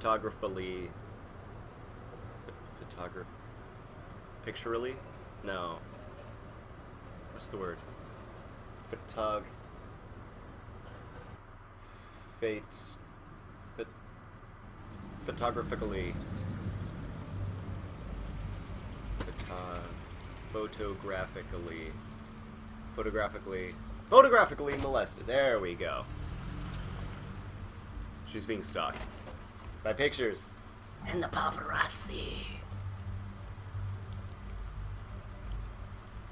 photographically... Picturally? No. What's the word? Photographically... Photographically molested. There we go. She's being stalked by pictures and the paparazzi.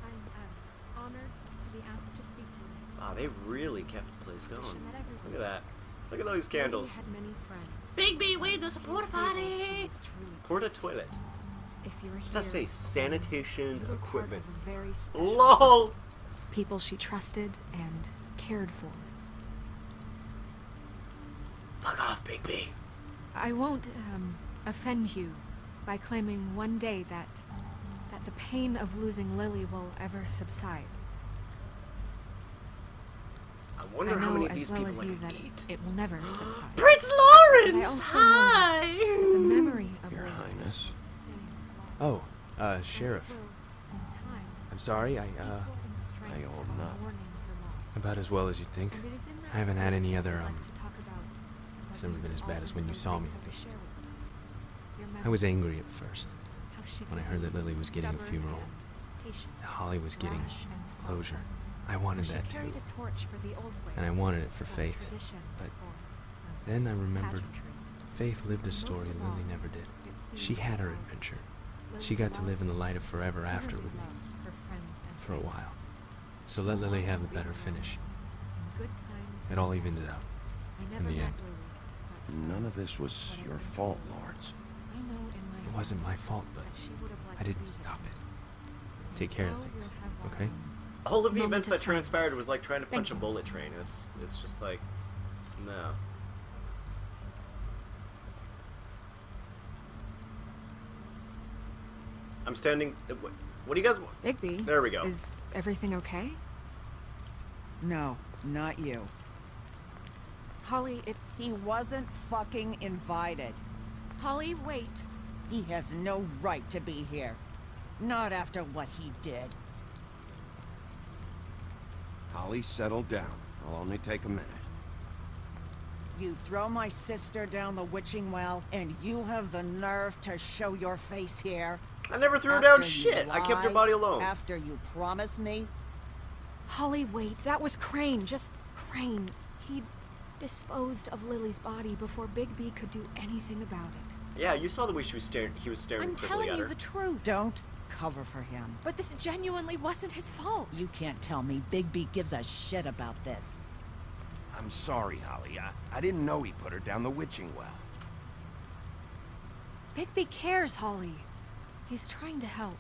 I'm honored to be asked to speak to you. Wow, they really kept the place going. Look at that. Look at those candles. Had many friends. Big B, wait, there's a porta potty. Porta toilet. If you're here, Does that say sanitation you were part equipment? of a very special LOL! people she trusted and cared for. Fuck off, Big B. I won't offend you by claiming one day that the pain of losing Lily will ever subside. I wonder I how know many of as these well people as I you can that eat. it will never subside. Prince But I Lawrence, also hi. know the memory of Your Lily Highness. will sustain as well. Oh, Sheriff. And will, in time, I'm sorry, equal in strength I to own our up. mourning her loss. about as well as you'd think. And it is in that I haven't had spirit any that other, I'd like to talk about what it's never you've been as all bad as been when you so saw me, grateful at to least. share with me. Your I was memories, angry at first, how she when I could heard be that Lily was getting a stubborn funeral. and patient, that Holly was getting rash and closure. thoughtful. I wanted She that too. carried a torch for the old ways, And I wanted it for for Faith. tradition, But for, then I remembered pageantry. Faith lived a Most story of all, Lily never did. it She seems had her that adventure. Lily She got to loved live in the light of forever dearly after with me, loved her friends and for a family. while. So let Lily have the better finish. Good times It all evened it out. I never the met end. Lily, but None of this was your fault, Lawrence. I know in my It wasn't my fault, but that she would have liked I to didn't be stop there. it. Take care of Now things, we'll have our okay? All of the moment events of that transpired silence. was like trying to Thank punch a you. bullet train. It's just like, no. I'm standing. What do you guys want? Bigby, There we go. is everything okay? No, not you. Holly, it's... He wasn't fucking invited. Holly, wait. He has no right to be here. Not after what he did. Holly, settle down. I'll only take a minute. You throw my sister down the witching well, and you have the nerve to show your face here? I never threw her After down you shit. I kept her lied, body alone. After you promised me? Holly, wait. That was Crane. Just Crane. He disposed of Lily's body before Bigby could do anything about it. Yeah, you saw the way he was staring I'm quickly telling at you her. the truth. Don't cover for him. But this genuinely wasn't his fault. You can't tell me Bigby gives a shit about this. I'm sorry, Holly. I didn't know he put her down the witching well. Bigby cares, Holly. He's trying to help.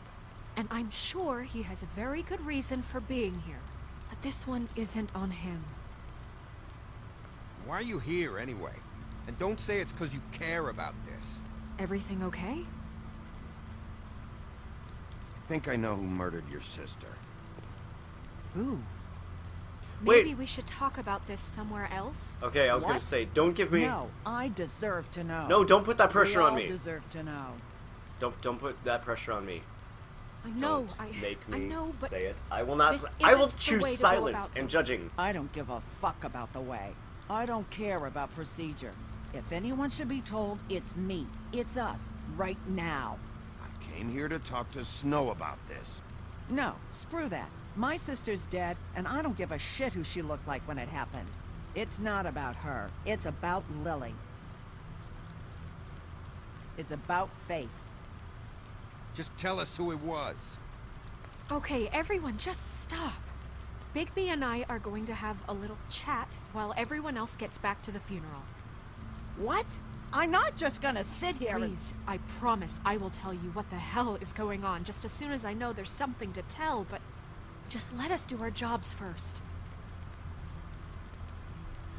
And I'm sure he has a very good reason for being here. But this one isn't on him. Why are you here, anyway? And don't say it's because you care about this. Everything okay? I think I know who murdered your sister. Who? Wait. Maybe we should talk about this somewhere else? Okay, I was gonna What? say, don't give me. No, I deserve to know. No, don't put that pressure we on all me. deserve to know. Don't put that pressure on me. I know, Don't make me I know, but say it. I will not. this I will isn't the choose way to go silence about and this. judging. I don't give a fuck about the way. I don't care about procedure. If anyone should be told, it's me. It's us. Right now. I came here to talk to Snow about this. No, screw that. My sister's dead, and I don't give a shit who she looked like when it happened. It's not about her. It's about Lily. It's about Faith. Just tell us who it was. Okay, everyone, just stop. Bigby and I are going to have a little chat while everyone else gets back to the funeral. What? I'm not just gonna sit here and... Please, I promise I will tell you what the hell is going on just as soon as I know there's something to tell, but just let us do our jobs first.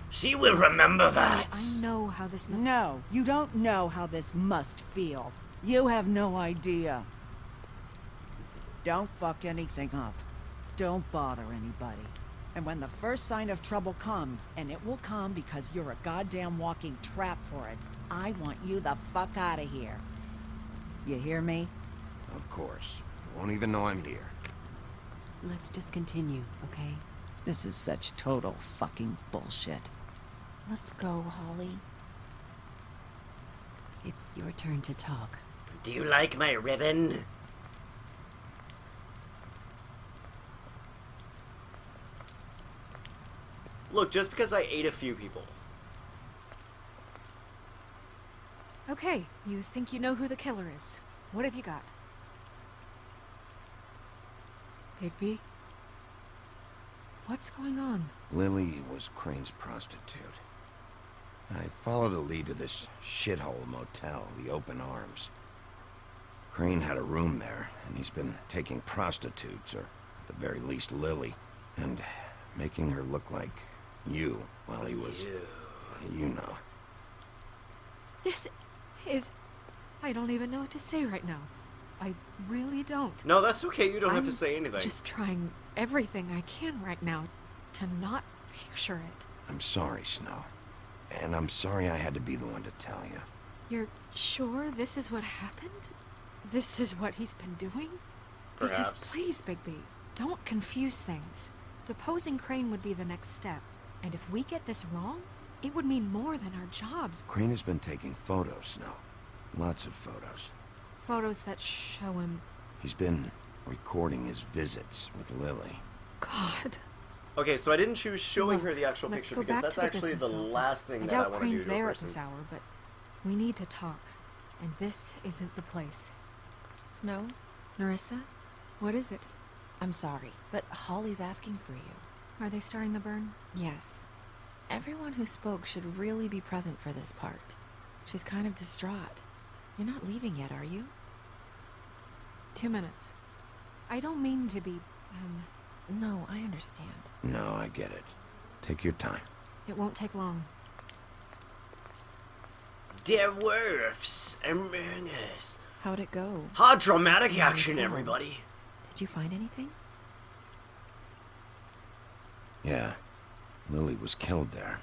She will remember that. I know how this must... No, you don't know how this must feel. You have no idea. Don't fuck anything up. Don't bother anybody. And when the first sign of trouble comes, and it will come because you're a goddamn walking trap for it, I want you the fuck out of here. You hear me? Of course. You won't even know I'm here. Let's just continue, okay? This is such total fucking bullshit. Let's go, Holly. It's your turn to talk. Do you like my ribbon? Look, just because I ate a few people. Okay, you think you know who the killer is. What have you got? Bigby? What's going on? Lily was Crane's prostitute. I followed a lead to this shithole motel, the Open Arms. Crane had a room there, and he's been taking prostitutes, or at the very least Lily, and making her look like you while he was... you know. This is... I don't even know what to say right now. I really don't. No, that's okay. You don't have I'm to say anything. just trying everything I can right now to not picture it. I'm sorry, Snow. And I'm sorry I had to be the one to tell you. You're sure this is what happened? This is what he's been doing? Perhaps. Because please, Bigby, don't confuse things. Deposing Crane would be the next step. And if we get this wrong, it would mean more than our jobs. Crane has been taking photos, Snow. Lots of photos. Photos that show him... He's been recording his visits with Lily. God. Okay, so I didn't choose showing Look, her the actual let's picture go because back that's to the actually the business office. last thing I that I doubt want to do Crane's to a there at person. this hour, but we need to talk. And this isn't the place. Snow, Nerissa, what is it? I'm sorry, but Holly's asking for you. Are they starting the burn? Yes. Everyone who spoke should really be present for this part. She's kind of distraught. You're not leaving yet, are you? 2 minutes. I don't mean to be, No, I understand. No, I get it. Take your time. it won't take long. Der Wolves among us. How'd it go? Hot dramatic Yeah, action, tell 'em. everybody. Did you find anything? Yeah. Lily was killed there.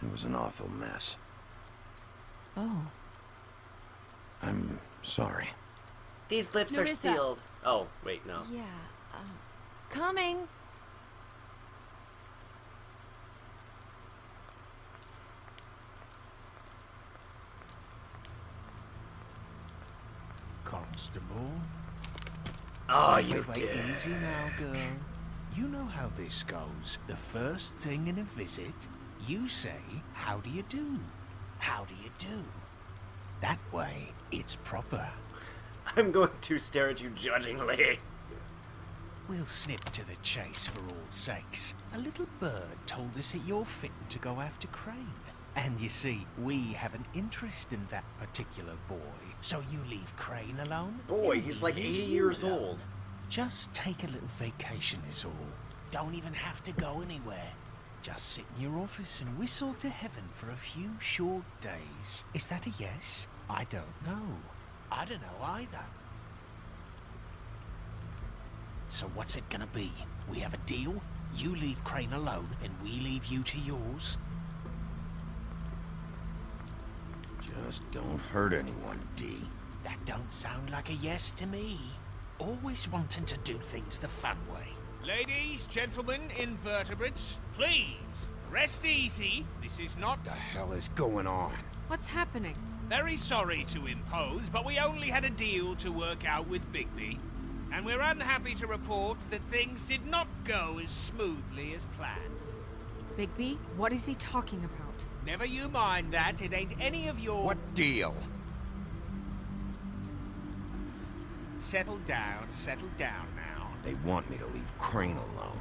It was an awful mess. Oh. I'm sorry. These lips are Nerissa. sealed. Oh, wait, no. Yeah, coming! Constable? Oh, you wait, did. easy now, girl. You know how this goes. The first thing in a visit, you say, how do you do? How do you do? That way, it's proper. I'm going to stare at you judgingly. We'll snip to the chase for all sakes. A little bird told us that you're fit to go after Crane. And you see, we have an interest in that particular boy. So you leave Crane alone? Boy, and he's we like 80 leave you years alone. old. Just take a little vacation is all. Don't even have to go anywhere. Just sit in your office and whistle to heaven for a few short days. Is that a yes? I don't know. I don't know either. So what's it gonna be? We have a deal? You leave Crane alone and we leave you to yours? Just don't hurt anyone, D. That don't sound like a yes to me. Always wanting to do things the fun way. Ladies, gentlemen, invertebrates, please, rest easy. This is not... The hell is going on? What's happening? Very sorry to impose, but we only had a deal to work out with Bigby. And we're unhappy to report that things did not go as smoothly as planned. Bigby, what is he talking about? Never you mind that, it ain't any of your... What deal? Settle down now. They want me to leave Crane alone.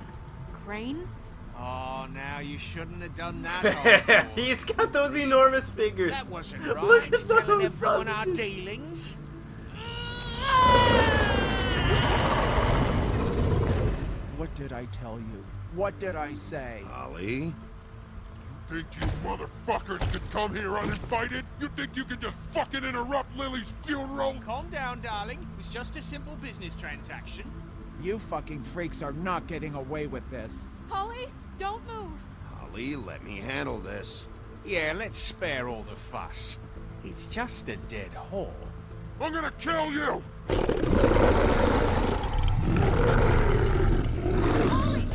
Crane? Oh, now you shouldn't have done that, old boy. He's got those enormous fingers. That wasn't Look right, at telling those everyone our sausages. dealings. What did I tell you? What did I say? Holly? Think you motherfuckers could come here uninvited? You think you could just fucking interrupt Lily's funeral? Calm down, darling. It was just a simple business transaction. You fucking freaks are not getting away with this. Holly, don't move. Holly, let me handle this. Yeah, let's spare all the fuss. It's just a dead whore. I'm gonna kill you! Holly!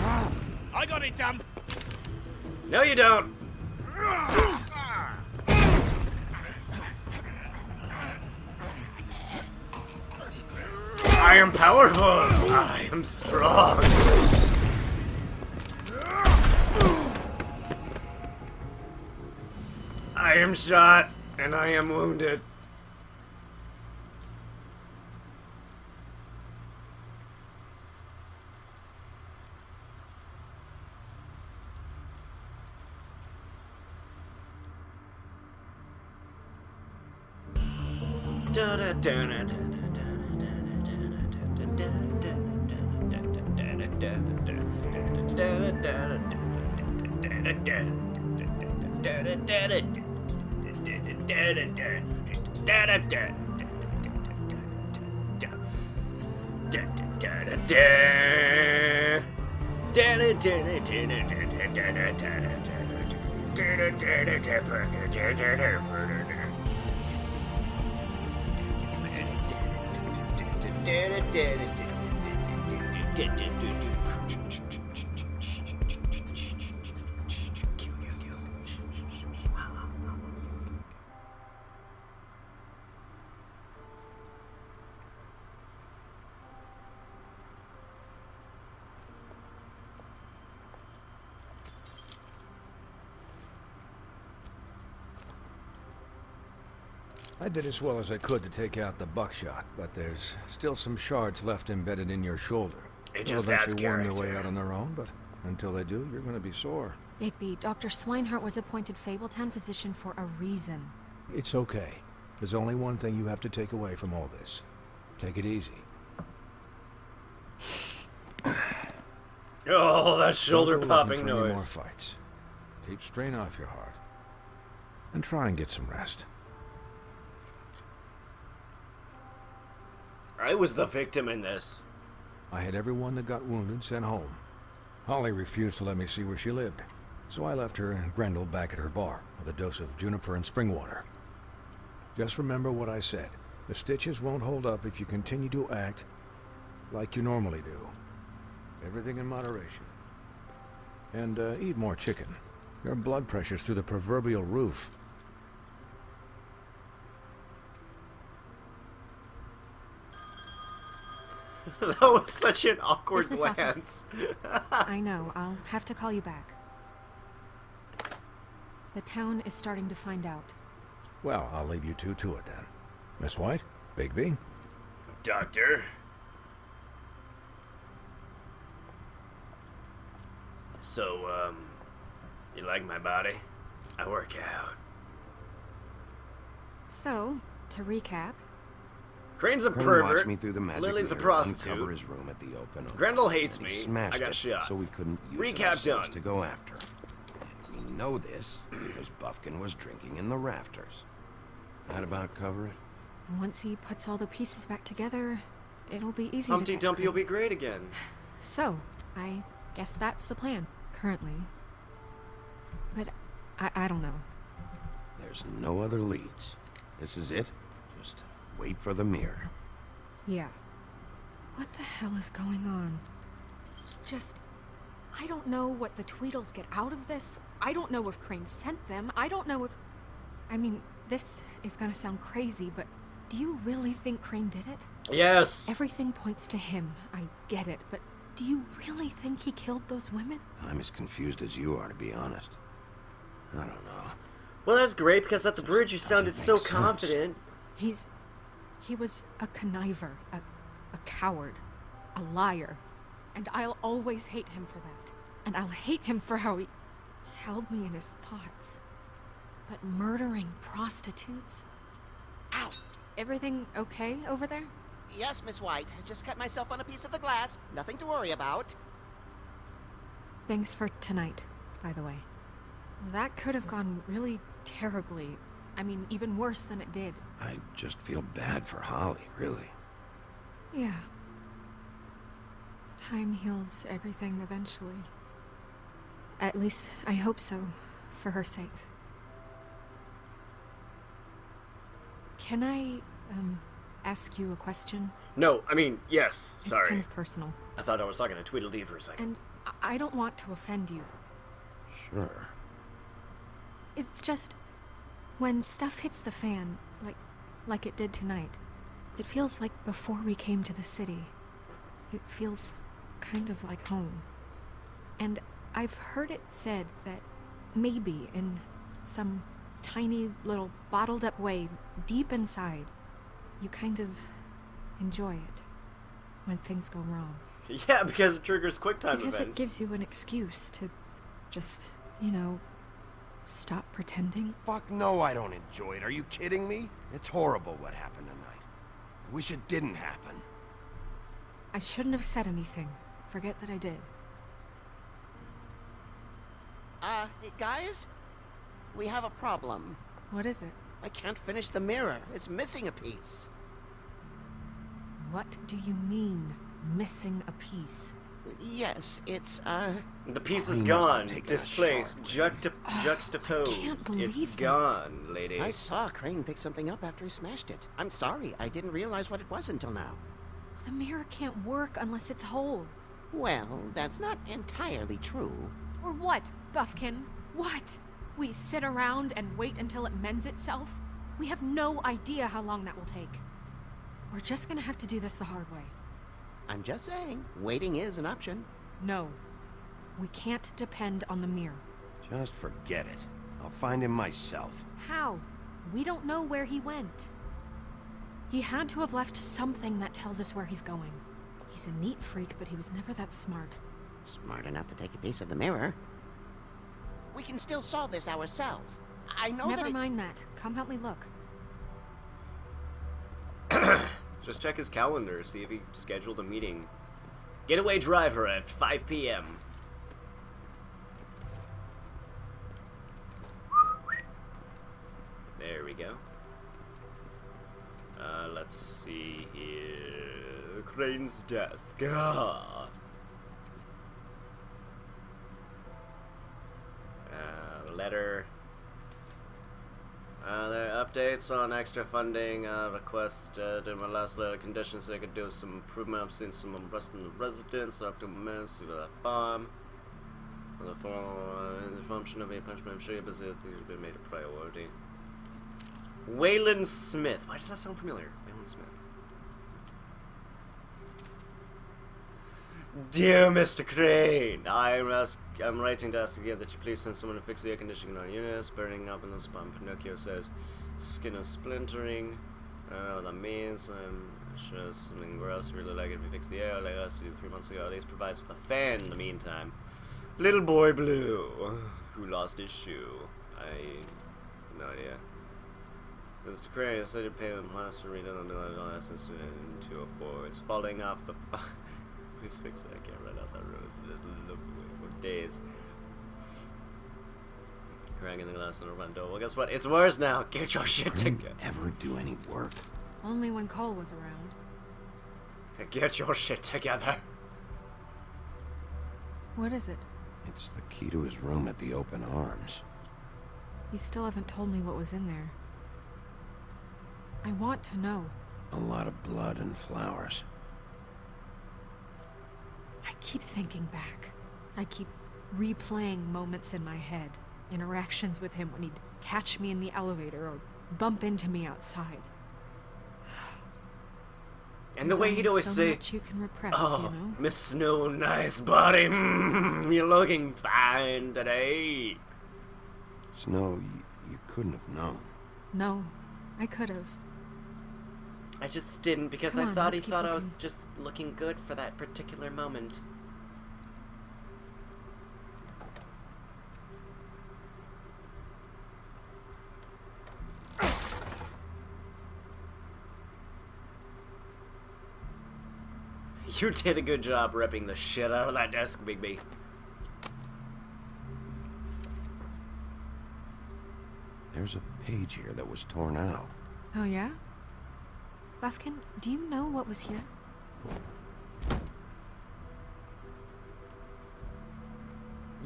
Holly! I got it done. No, you don't. I am powerful. I am strong. I am shot and I am wounded. I did as well as I could to take out the buckshot, but there's still some shards left embedded in your shoulder. It They'll just adds eventually worm their way character. out on their own, but until they do, you're going to be sore. Bigby, Dr. Swinehart was appointed Fabletown physician for a reason. It's okay. There's only one thing you have to take away from all this. Take it easy. Oh, that Don't shoulder go looking popping for any more noise. fights. Keep strain off your heart. And try and get some rest. I was the victim in this. I had everyone that got wounded sent home. Holly refused to let me see where she lived, so I left her and Grendel back at her bar with a dose of juniper and spring water. Just remember what I said. The stitches won't hold up if you continue to act like you normally do. Everything in moderation. And eat more chicken. Your blood pressure's through the proverbial roof. That was such an awkward Business office. glance. I know, I'll have to call you back. The town is starting to find out. Well, I'll leave you two to it then. Miss White? Bigby? Doctor. So, you like my body? I work out. So, to recap, Crane's a Crane pervert. watched me through the magic Lily's a mirror prostitute. uncover his room at the open. Grendel hates and he me. Smashed I got it, shot. so we couldn't use it Recap ourselves done. to go after. And we know this because Buffkin was drinking in the rafters. That about cover it? and once he puts all the pieces back together, it'll be easy Humpty to catch Dumpty will Crane. be great again. So, I guess that's the plan, currently. But I don't know. There's no other leads. This is it. Just wait for the mirror. Yeah. What the hell is going on? I don't know what the Tweedles get out of this. I don't know if Crane sent them. I don't know if... I mean, this is gonna sound crazy, but do you really think Crane did it? Yes. Everything points to him. I get it, but do you really think he killed those women? I'm as confused as you are, to be honest. I don't know. Well, that's great because at the bridge you sounded Doesn't so make sense. confident. He was a conniver, a coward, a liar. And I'll always hate him for that. And I'll hate him for how he held me in his thoughts. But murdering prostitutes? Ow! Everything okay over there? Yes, Miss White. I just cut myself on a piece of the glass. Nothing to worry about. Thanks for tonight, by the way. That could have gone really terribly. I mean, even worse than it did. I just feel bad for Holly, really. Yeah, Time heals everything eventually. At least, I hope so, for her sake. Can I, ask you a question? No, I mean, yes. It's Sorry. kind of personal. I thought I was talking to Tweedledee for a second. And I don't want to offend you. Sure. It's just, when stuff hits the fan, like it did tonight, it feels like before we came to the city. It feels kind of like home. And I've heard it said that maybe in some tiny little bottled up way deep inside, you kind of enjoy it when things go wrong. Yeah, because it triggers QuickTime Because events. it gives you an excuse to just, you know, stop pretending. Fuck no, I don't enjoy it. Are you kidding me? It's horrible what happened tonight. I wish it didn't happen. I shouldn't have said anything. Forget that I did. Guys? We have a problem. What is it? I can't finish the mirror. It's missing a piece. What do you mean, missing a piece? Yes, it's, The piece is He must have gone, taken a displaced, shot. juxtaposed. I can't believe It's this. gone, lady. I saw Crane pick something up after he smashed it. I'm sorry, I didn't realize what it was until now. The mirror can't work unless it's whole. Well, that's not entirely true. Or what, Buffkin? What? We sit around and wait until it mends itself? We have no idea how long that will take. We're just gonna have to do this the hard way. I'm just saying, waiting is an option. No. We can't depend on the mirror. Just forget it. I'll find him myself. How? We don't know where he went. He had to have left something that tells us where he's going. He's a neat freak, but he was never that smart. Smart enough to take a piece of the mirror. We can still solve this ourselves. I know Never that mind that. Come help me look. Just check his calendar, see if he scheduled a meeting. Getaway driver at 5 p.m. There we go. Let's see here. Crane's desk. Letter. There are updates on extra funding. Requested in my last letter conditions they could do some improvement. I've seen some unrest in the residents. Dr. Mess, the farm. The function of a punishment. I'm sure you're busy. Things have been made a priority. Waylon Smith. Why does that sound familiar? Waylon Smith. Dear Mr. Crane, I'm writing to ask again that you please send someone to fix the air conditioning in our units. Burning up in the spot. Pinocchio says skin is splintering. I don't know what that means. I'm sure it's something gross. Really like it if you fix the air like us did 3 months ago. At least provides with a fan in the meantime. Little boy Blue, who lost his shoe. I have no idea. Mr. Crane, I said you'd pay them last to read it on the license in 204. It's falling off the. Please fix it. I can't run out that road. It doesn't look away for days. Cracking the glass on the front door. Well, guess what? It's worse now. Get your shit together. Ever do any work? Only when Cole was around. Get your shit together. What is it? It's the key to his room at the Open Arms. You still haven't told me what was in there. I want to know. A lot of blood and flowers. I keep thinking back. I keep replaying moments in my head. Interactions with him when he'd catch me in the elevator or bump into me outside. And the way he'd always so say, much you can repress, "Oh, you know? Miss Snow, nice body. You're looking fine today." Snow, you couldn't have known. No, I could have. I just didn't because Come I on, thought he let's keep thought I was looking. just looking good for that particular moment. You did a good job ripping the shit out of that desk, Bigby. There's a page here that was torn out. Oh, yeah? Buffkin, do you know what was here?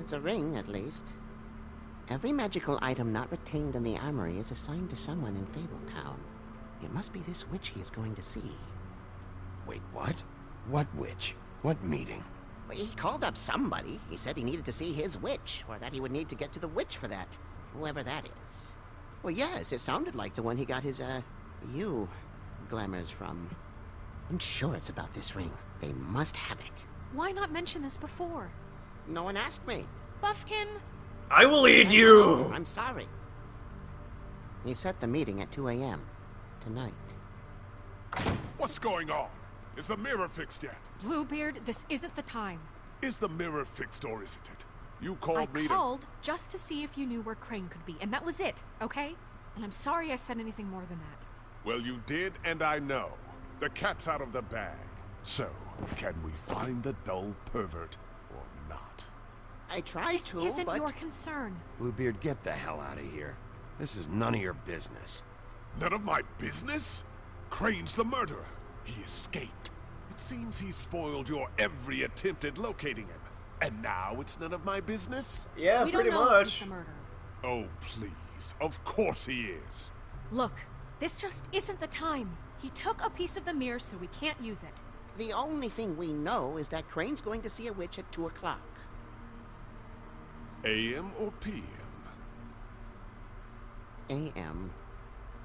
It's a ring, at least. Every magical item not retained in the armory is assigned to someone in Fabletown. It must be this witch he is going to see. Wait, what? What witch? What meeting? Well, he called up somebody. He said he needed to see his witch, or that he would need to get to the witch for that. Whoever that is. Well, yes, it sounded like the one he got his, glamours from. I'm sure it's about this ring. They must have it. Why not mention this before? No one asked me. Buffkin! I will eat you! I'm sorry. He set the meeting at 2 a.m. tonight. What's going on? Is the mirror fixed yet? Bluebeard, this isn't the time. Is the mirror fixed or isn't it? You called I me called just to see if you knew where Crane could be, and that was it, okay? And I'm sorry I said anything more than that. Well, you did, and I know. The cat's out of the bag. So, can we find the dull pervert or not? I tried This to, isn't but... your concern. Bluebeard, get the hell out of here. This is none of your business. None of my business? Crane's the murderer. He escaped. It seems he spoiled your every attempt at locating him. And now it's none of my business? Yeah, We pretty don't know if he's much. the murderer. Oh, please. Of course he is. Look, this just isn't the time. He took a piece of the mirror, so we can't use it. The only thing we know is that Crane's going to see a witch at 2 o'clock. AM or PM? A.M.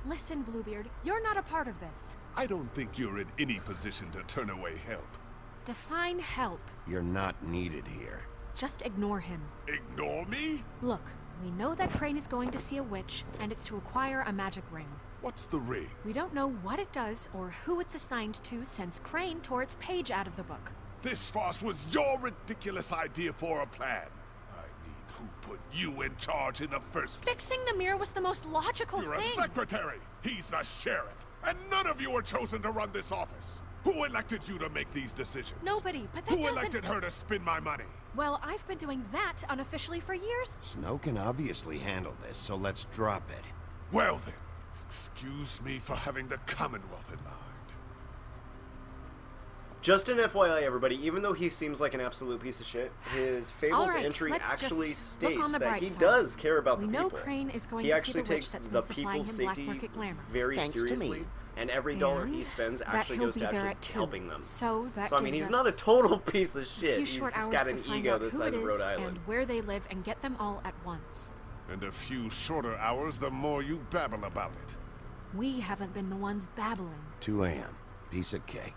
Listen, Bluebeard, you're not a part of this. I don't think you're in any position to turn away help. Define help. You're not needed here. Just ignore him. Ignore me? Look, we know that Crane is going to see a witch, and it's to acquire a magic ring. What's the ring? We don't know what it does or who it's assigned to since Crane tore its page out of the book. This farce was your ridiculous idea for a plan. I mean, who put you in charge in the first place? Fixing the mirror was the most logical You're thing. a secretary. He's the sheriff. And none of you were chosen to run this office. Who elected you to make these decisions? Nobody, but that Who doesn't... elected her to spend my money? Well, I've been doing that unofficially for years. Snow can obviously handle this, so let's drop it. Well then, excuse me for having the Commonwealth in mind. Just an FYI, everybody, even though he seems like an absolute piece of shit, his Fables Alright, entry let's actually just look states on the that bright he side. does care about We the know people. Crane is going He to see actually the witch takes that's the been supplying people's him black safety market glamours. very Thanks to seriously, me. and every dollar he And spends that actually he'll goes be to there actually at 2. helping them. So that So I mean, gives he's not a us total piece of a shit. few He's short just hours got to an find ego out the who size it of Rhode is Island. and where they live and get them all at once. And a few shorter hours, the more you babble about it. We haven't been the ones babbling. 2 a.m. Piece of cake.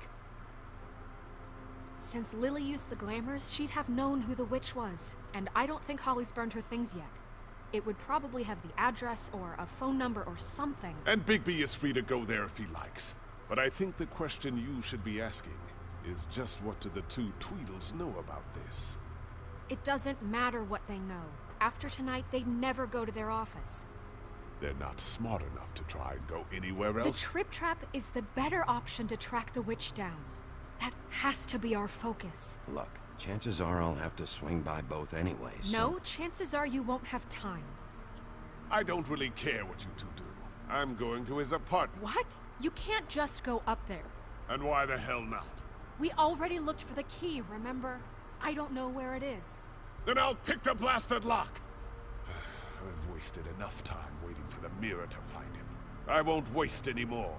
Since Lily used the glamours, she'd have known who the witch was, and I don't think Holly's burned her things yet. It would probably have the address or a phone number or something. And Bigby is free to go there if he likes. But I think the question you should be asking is just what do the two Tweedles know about this? It doesn't matter what they know. After tonight, they'd never go to their office. They're not smart enough to try and go anywhere The else. Trip Trap is the better option to track the witch down. That has to be our focus. Look, chances are I'll have to swing by both anyway, so... No, chances are you won't have time. I don't really care what you two do. I'm going to his apartment. What? You can't just go up there. And why the hell not? We already looked for the key, remember? I don't know where it is. Then I'll pick the blasted lock. I've wasted enough time waiting for the mirror to find him. I won't waste any more.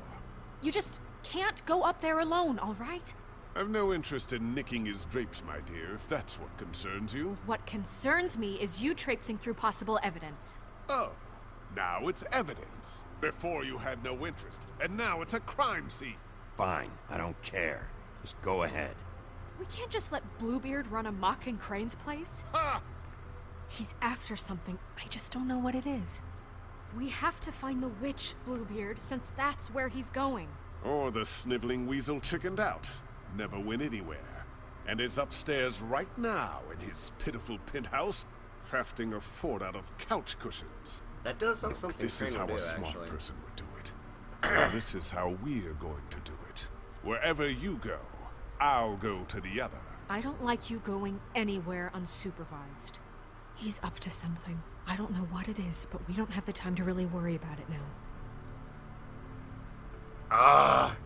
You just can't go up there alone, all right? I've no interest in nicking his drapes, my dear, if that's what concerns you. What concerns me is you traipsing through possible evidence. Oh, now it's evidence. Before you had no interest, and now it's a crime scene. Fine, I don't care. Just go ahead. We can't just let Bluebeard run amok in Crane's place. Ha! He's after something. I just don't know what it is. We have to find the witch, Bluebeard, since that's where he's going. Or the sniveling weasel chickened out. Never went anywhere. And is upstairs right now in his pitiful penthouse, crafting a fort out of couch cushions. That does sound something This is Crane how would a do, smart actually. person would do it. So this is how we're going to do it. Wherever you go, I'll go to the other. I don't like you going anywhere unsupervised. He's up to something. I don't know what it is, but we don't have the time to really worry about it now. Ah!